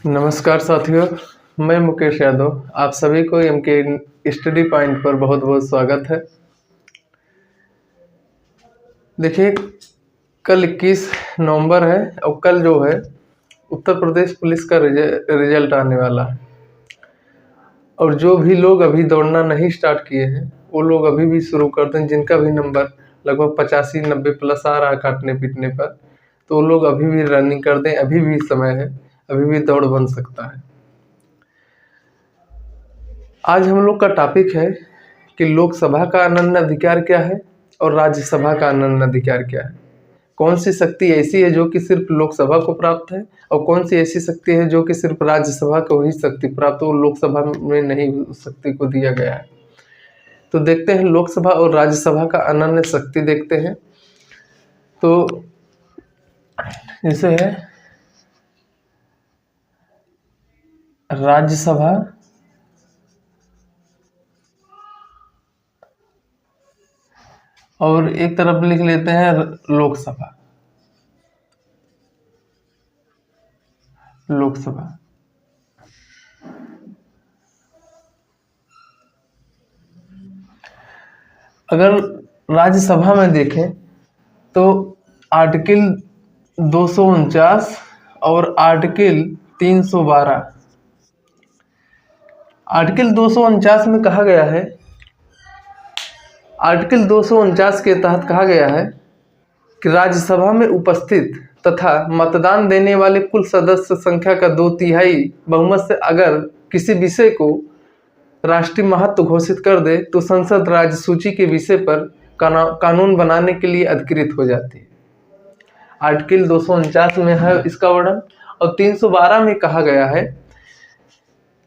नमस्कार साथियों, मैं मुकेश यादव। आप सभी को एम के स्टडी पॉइंट पर बहुत बहुत स्वागत है। देखिए, कल 21 नवंबर है और कल जो है उत्तर प्रदेश पुलिस का रिजल्ट आने वाला है। और जो भी लोग अभी दौड़ना नहीं स्टार्ट किए हैं वो लोग अभी भी शुरू कर दें। जिनका भी नंबर लगभग 85-90 प्लस आ रहा है काटने पीटने पर, तो वो लोग अभी भी रनिंग कर दें। अभी भी समय है, अभी भी दौड़ बन सकता है। आज हम लोग का टॉपिक है कि लोकसभा का अनन्य अधिकार क्या है और राज्यसभा का अनन्य अधिकार क्या है। कौन सी शक्ति ऐसी है जो कि सिर्फ लोकसभा को प्राप्त है और कौन सी ऐसी शक्ति है जो कि सिर्फ राज्यसभा को ही शक्ति प्राप्त हो, लोकसभा में नहीं उस शक्ति को दिया गया है। तो देखते हैं लोकसभा और राज्यसभा का अनन्य शक्ति देखते हैं। तो जैसे है राज्यसभा और एक तरफ लिख लेते हैं लोकसभा। अगर राज्यसभा में देखें तो आर्टिकल 249 और आर्टिकल 312। आर्टिकल 249 में कहा गया है, आर्टिकल 249 के तहत कहा गया है कि राज्यसभा में उपस्थित तथा मतदान देने वाले कुल सदस्य संख्या का 2/3 बहुमत से अगर किसी विषय को राष्ट्रीय महत्व घोषित कर दे तो संसद राज्य सूची के विषय पर कानून बनाने के लिए अधिकृत हो जाती है। आर्टिकल 249 में है इसका वर्णन। और 312 में कहा गया है,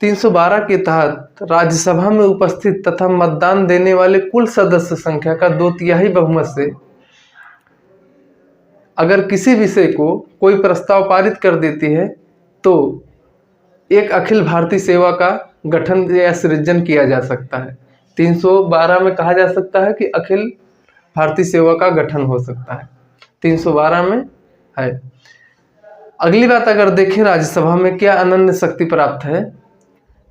312 के तहत राज्यसभा में उपस्थित तथा मतदान देने वाले कुल सदस्य संख्या का 2/3 बहुमत से अगर किसी विषय को कोई प्रस्ताव पारित कर देती है तो एक अखिल भारतीय सेवा का गठन या सृजन किया जा सकता है। 312 में कहा जा सकता है कि अखिल भारतीय सेवा का गठन हो सकता है, 312 में है। अगली बात अगर देखें राज्यसभा में क्या अनन्य शक्ति प्राप्त है,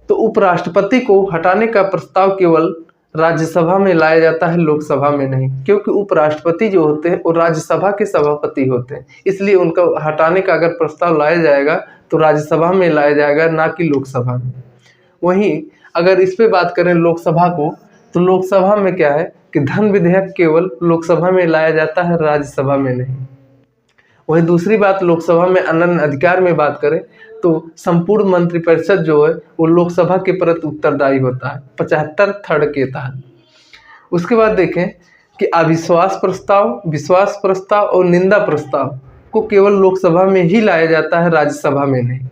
तो उपराष्ट्रपति को हटाने का प्रस्ताव केवल राज्यसभा में लाया जाता है, लोकसभा में नहीं। क्योंकि उपराष्ट्रपति जो होते हैं वो राज्यसभा के सभापति होते हैं, इसलिए उनका हटाने का अगर प्रस्ताव लाया जाएगा तो राज्यसभा में लाया जाएगा, ना कि लोकसभा में। वहीं अगर इस पे बात करें लोकसभा को, तो लोकसभा में क्या है कि धन विधेयक केवल लोकसभा में लाया जाता है, राज्यसभा में नहीं। वही दूसरी बात, लोकसभा में अनन्य अधिकार में बात करें तो संपूर्ण मंत्रिपरिषद जो है वो लोकसभा के प्रति उत्तरदायी होता है 75 थर्ड के तहत। उसके बाद देखें कि अविश्वास प्रस्ताव, विश्वास प्रस्ताव और निंदा प्रस्ताव को केवल लोकसभा में ही लाया जाता है, राज्यसभा में नहीं।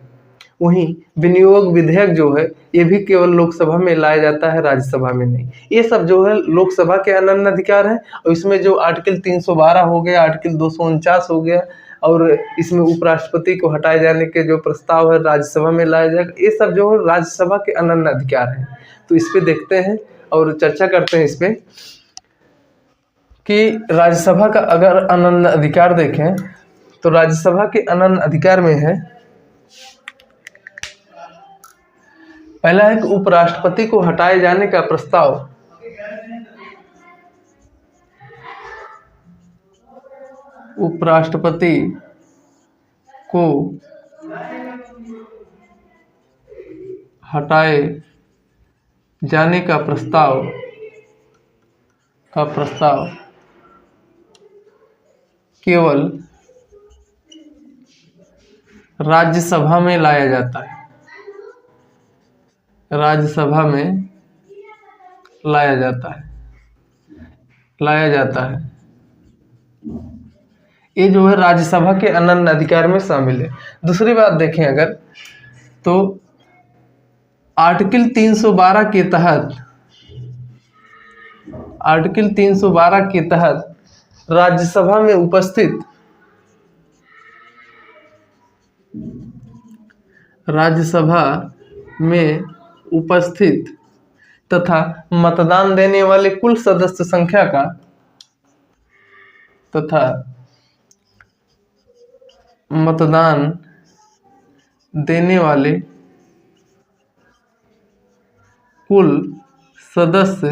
वहीं विनियोग विधेयक जो है ये भी केवल लोकसभा में लाया जाता है, राज्यसभा में नहीं। ये सब जो है लोकसभा के अनन्य अधिकार है। और इसमें जो आर्टिकल 312 हो गया, आर्टिकल 249 हो गया, और इसमें उपराष्ट्रपति को हटाए जाने के जो प्रस्ताव है राज्यसभा में लाया जाएगा, ये सब जो है राज्यसभा के अनन्य अधिकार हैं। तो इस पे देखते हैं और चर्चा करते हैं इस पे कि राज्यसभा का अगर अनन्य अधिकार देखें तो राज्यसभा के अनन्य अधिकार में है, पहला है कि उपराष्ट्रपति को हटाए जाने का प्रस्ताव उपराष्ट्रपति को हटाए जाने का प्रस्ताव केवल राज्यसभा में लाया जाता है, राज्यसभा में लाया जाता है। ये जो है राज्यसभा के अनन्य अधिकार में शामिल है। दूसरी बात देखें अगर, तो आर्टिकल 312 के तहत राज्यसभा में उपस्थित तथा मतदान देने वाले कुल सदस्य संख्या का देने वाले कुल सदस्य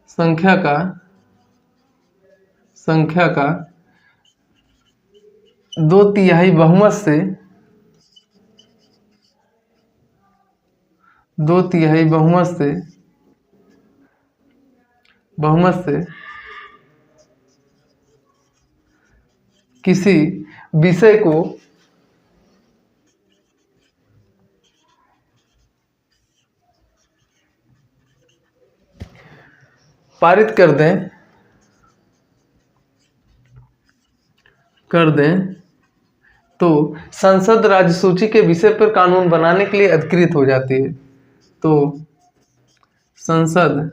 संख्या का 2/3 बहुमत से किसी विषय को पारित कर दें तो संसद राज्य सूची के विषय पर कानून बनाने के लिए अधिकृत हो जाती है। तो संसद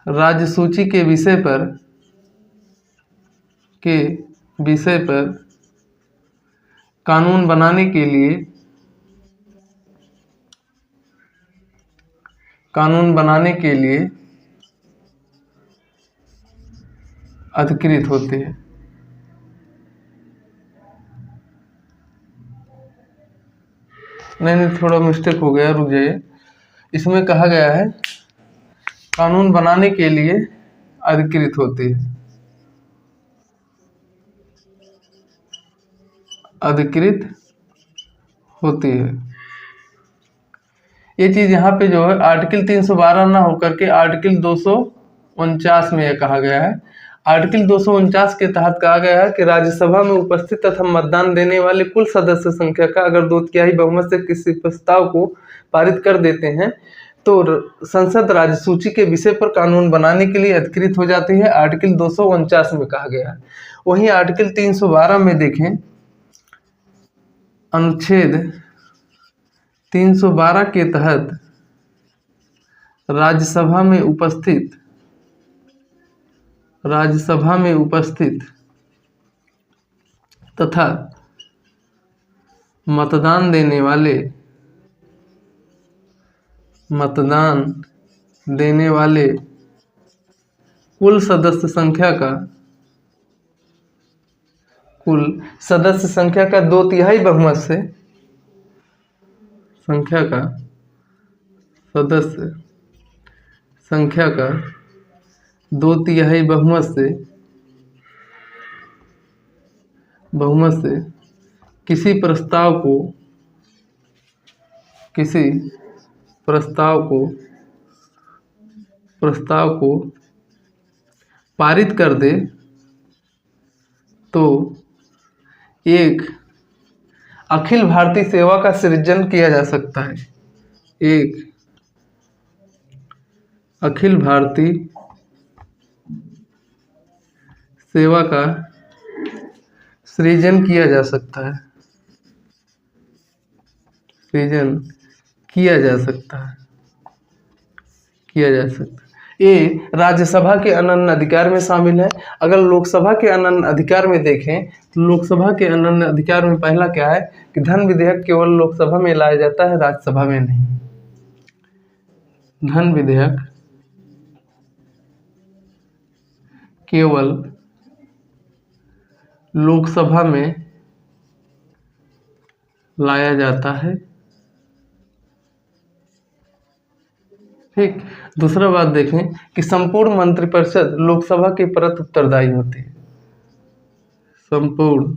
राज्य सूची के विषय पर कानून बनाने के लिए अधिकृत होते हैं। नहीं, थोड़ा मिस्टेक हो गया, रुक जाइए। इसमें कहा गया है कानून बनाने के लिए अधिकृत होती है, ये चीज यहाँ पे जो है आर्टिकल 312 ना होकर के आर्टिकल 249 में यह कहा गया है। आर्टिकल 249 के तहत कहा गया है कि राज्यसभा में उपस्थित तथा मतदान देने वाले कुल सदस्य संख्या का अगर 2/3 बहुमत से किसी प्रस्ताव को पारित कर देते हैं तो संसद राज्य सूची के विषय पर कानून बनाने के लिए अधिकृत हो जाती है। आर्टिकल 249 में कहा गया है। वहीं आर्टिकल 312 में देखें, अनुच्छेद 312 के तहत राज्यसभा में उपस्थित तथा मतदान देने वाले कुल सदस्य संख्या का 2/3 बहुमत से बहुमत से किसी प्रस्ताव को पारित कर दे तो एक अखिल भारतीय सेवा का सृजन किया जा सकता है। एक अखिल भारतीय सेवा का सृजन किया जा सकता है। ये राज्यसभा के अनन्य अधिकार में शामिल है। अगर लोकसभा के अनन्य अधिकार में देखें तो लोकसभा के अनन्य अधिकार में पहला क्या है कि धन विधेयक केवल लोकसभा में लाया जाता है, राज्यसभा में नहीं। धन विधेयक केवल लोकसभा में लाया जाता है। ठीक। दूसरा बात देखें कि संपूर्ण मंत्रिपरिषद लोकसभा के प्रति उत्तरदायी होती है। संपूर्ण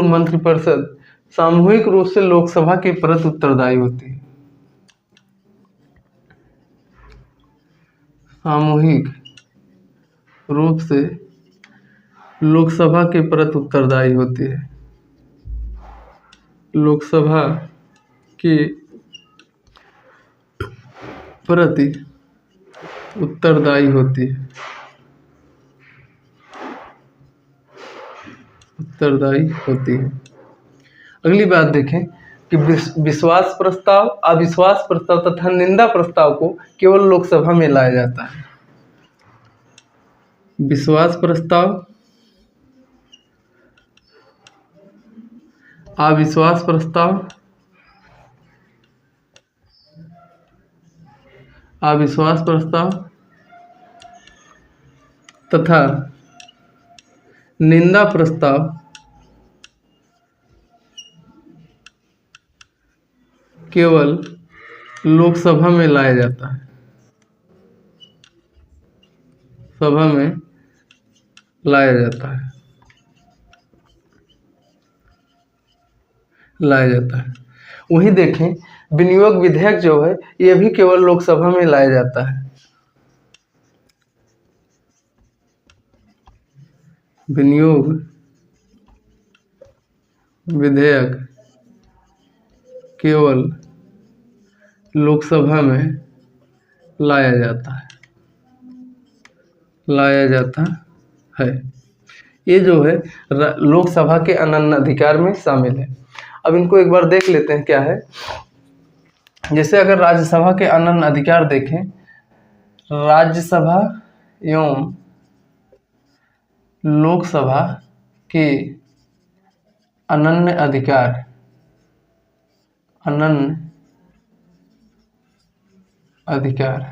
मंत्रिपरिषद सामूहिक रूप से लोकसभा के प्रति उत्तरदायी होती है। सामूहिक रूप से लोकसभा के प्रति उत्तरदायी होती है। लोकसभा के प्रति उत्तरदायी होती है। अगली बात देखें कि विश्वास प्रस्ताव, अविश्वास प्रस्ताव तथा निंदा प्रस्ताव को केवल लोकसभा में लाया जाता है। विश्वास प्रस्ताव, अविश्वास प्रस्ताव, अविश्वास प्रस्ताव तथा निंदा प्रस्ताव केवल लोकसभा में लाया जाता है, सभा में लाया जाता है, लाया जाता है। वही देखें, विनियोग विधेयक जो है ये भी केवल लोकसभा में लाया जाता है। विनियोग विधेयक केवल लोकसभा में लाया जाता है, लाया जाता है। ये जो है लोकसभा के अनन्य अधिकार में शामिल है। अब इनको एक बार देख लेते हैं क्या है। जैसे अगर राज्यसभा के अनन्य अधिकार देखें, राज्यसभा एवं लोकसभा के अनन्य अधिकार, अनन्य अधिकार,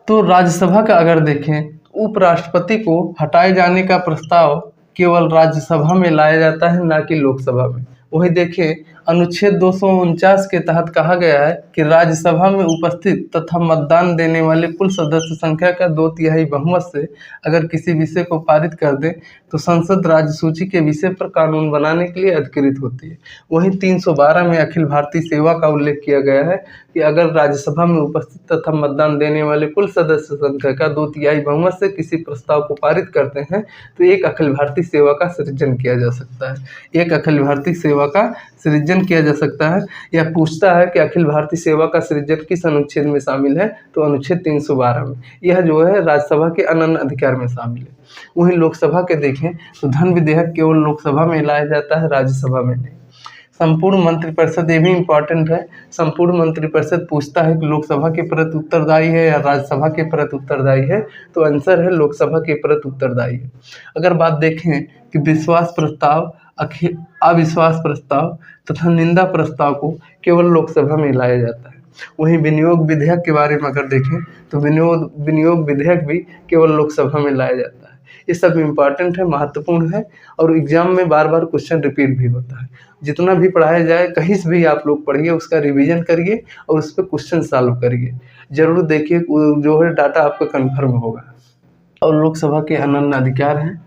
तो राज्यसभा का अगर देखें, उपराष्ट्रपति को हटाए जाने का प्रस्ताव केवल राज्यसभा में लाया जाता है, ना कि लोकसभा में। वही देखें, अनुच्छेद 249 के तहत कहा गया है कि राज्यसभा में उपस्थित तथा मतदान देने वाले कुल सदस्य संख्या का 2/3 बहुमत से अगर किसी विषय को पारित कर दे तो संसद राज्य सूची के विषय पर कानून बनाने के लिए अधिकृत होती है। वहीं 312 में अखिल भारतीय सेवा का उल्लेख किया गया है कि अगर राज्यसभा में उपस्थित तथा मतदान देने वाले कुल सदस्य संख्या का 2/3 बहुमत से किसी प्रस्ताव को पारित करते हैं तो एक अखिल भारतीय सेवा का सृजन किया जा सकता है। एक अखिल भारतीय सेवा का सृजन किया जा सकता है। यह पूछता है कि अखिल भारतीय सेवा का सृजन किस अनुच्छेद में शामिल है, तो अनुच्छेद 312 में। यह जो है राज्यसभा के अनन्य अधिकार में शामिल है। वहीं लोकसभा के देखें तो धन विधेयक केवल लोकसभा में लाया जाता है, राज्यसभा में नहीं। संपूर्ण मंत्रिपरिषद, ये भी इम्पोर्टेंट है। संपूर्ण मंत्रिपरिषद पूछता है कि लोकसभा के प्रति उत्तरदायी है या राज्यसभा के प्रति उत्तरदायी है, तो आंसर है लोकसभा के प्रति उत्तरदायी है। अगर बात देखें कि विश्वास प्रस्ताव, अविश्वास प्रस्ताव तथा निंदा प्रस्ताव को केवल लोकसभा में लाया जाता है। वहीं विनियोग विधेयक के बारे में अगर देखें तो विनियोग विधेयक भी केवल लोकसभा में लाया जाता है। ये सब इम्पॉर्टेंट है, महत्वपूर्ण है और एग्जाम में बार बार क्वेश्चन रिपीट भी होता है। जितना भी पढ़ाया जाए, कहीं से भी आप लोग पढ़िए, उसका रिवीजन करिए और उस पर क्वेश्चन सॉल्व करिए। जरूर देखिए, जो है डाटा आपका कन्फर्म होगा। और लोकसभा के अनन्य अधिकार हैं,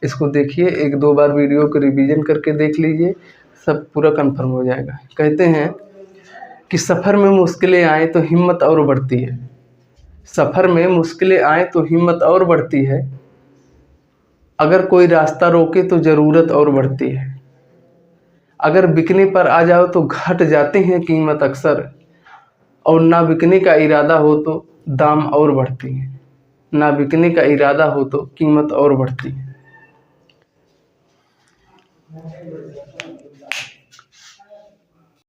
इसको देखिए, 1-2 बार वीडियो को रिवीजन करके देख लीजिए, सब पूरा कंफर्म हो जाएगा। कहते हैं कि सफ़र में मुश्किलें आए तो हिम्मत और बढ़ती है, सफ़र में मुश्किलें आए तो हिम्मत और बढ़ती है, अगर कोई रास्ता रोके तो ज़रूरत और बढ़ती है, अगर बिकने पर आ जाओ तो घट जाते हैं कीमत अक्सर, और ना बिकने का इरादा हो तो दाम और बढ़ती है, ना बिकने का इरादा हो तो कीमत और बढ़ती है।